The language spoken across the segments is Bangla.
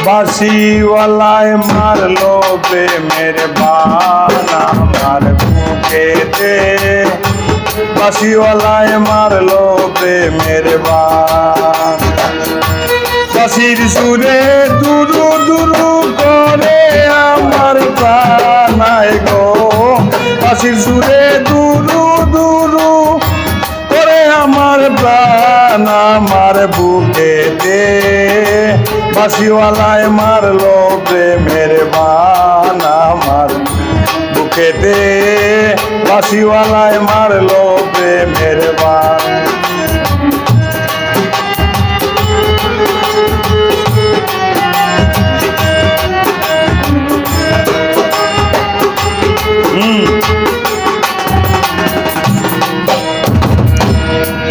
বাঁশিওয়ালায় মারলো প্রেমের বান আমার বুকেতে, বাঁশিওয়ালায় মারলো প্রেমের বান। বাঁশির সুরে দুরু দুরু করে আমার প্রাণ গো, বাঁশির সুরে দুরু দুরু করে আমার প্রাণ আমার বুকেতে, বাঁশিওয়ালায় মারলো প্রেমের বান আমার বুকেতে, বাঁশিওয়ালায় মারলো প্রেমের বান।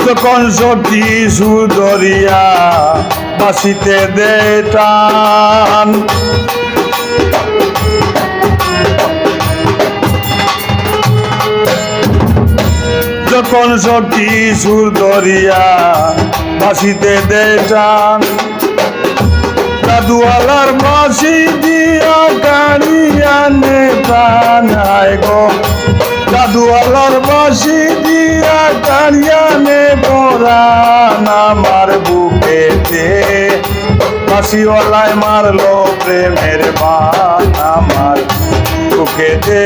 যখন সখী সুদরিয়া বাঁশিতে দে টান, যখন সখী সুদরিয়া বাঁশিতে দে টান, দাদুয়ালার বাঁশি দিয়া গাড়ি আনে প্রাণ গো, দাদুয়ালার বাঁশি দিয়া গাড়ি আনে পরাণ আমার বুকেতে, বাঁশিওয়ালায় মারলো প্রেমের বান আমার বুকেতে,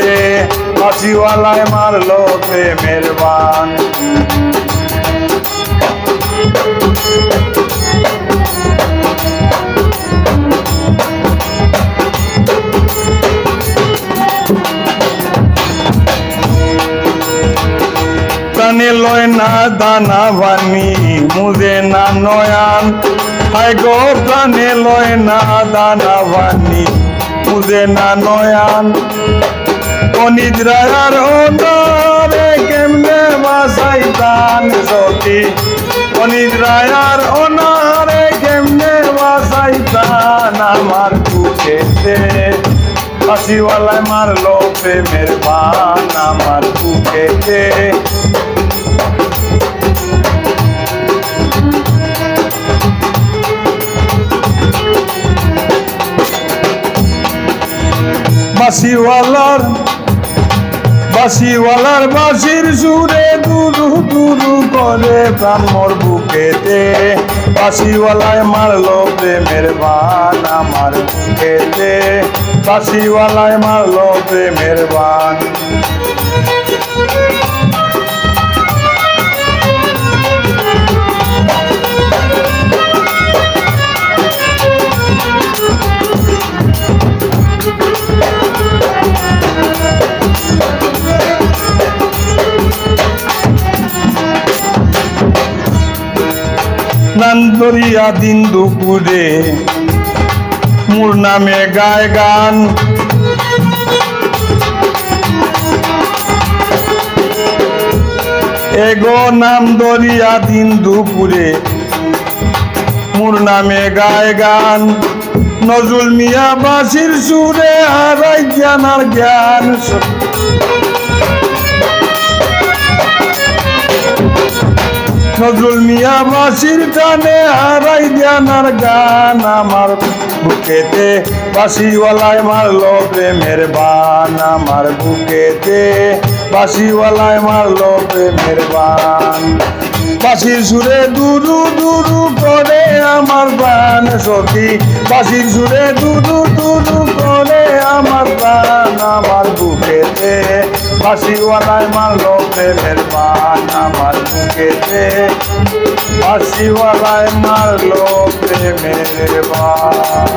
বাঁশিওয়ালায় মারলো প্রেমের বান। প্রাণে লয় না দানা বানি মুদে না নয়ান, হায় গো প্রাণে লয় না দানা বানি মুদে না নয়ান। অনিদ্রার অনারে কেমনে বাসাইতান সখী, অনিদ্রার অনারে কেমনে বাসাইতান আমার বুকেতে, বাঁশিওয়ালায় মারলো প্রেমের বান আমার বুকেতে। বাঁশিওয়ালার বাঁশির সুরে দুরু দুরু করে প্রাণ মোর বুকেতে, বাঁশিওয়ালায় মারলো প্রেমের বান আমার বুকেতে, বাঁশিওয়ালায় মারলো প্রেমের বান। নান্দরিয়া দিন দুপুরে মোর নামে গায় গান, এগো নাম দরিয়া দিন দুপুরে মোর নামে গায় গান। নজরুল মিয়া বাঁশির সুরে হারাই জ্ঞান আর জ্ঞান, নজরুল মিয়া বাঁশির টানে হারাই জ্ঞান আর গান আমার বুকেতে, বাঁশিওয়ালায় মারলো প্রেমের বান আমার বুকেতে, বাঁশিওয়ালায় মারলো প্রেমের বান। বাঁশির সুরে দুরু দুরু করে আমার প্রাণ সখী, বাঁশির সুরে দুরু দুরু করে আমার প্রাণ আমার বুকেতে, বাঁশিওয়ালায় মারলো প্রেমের বান আমার বুকেতে, বাঁশিওয়ালায় মারলো প্রেমের বান।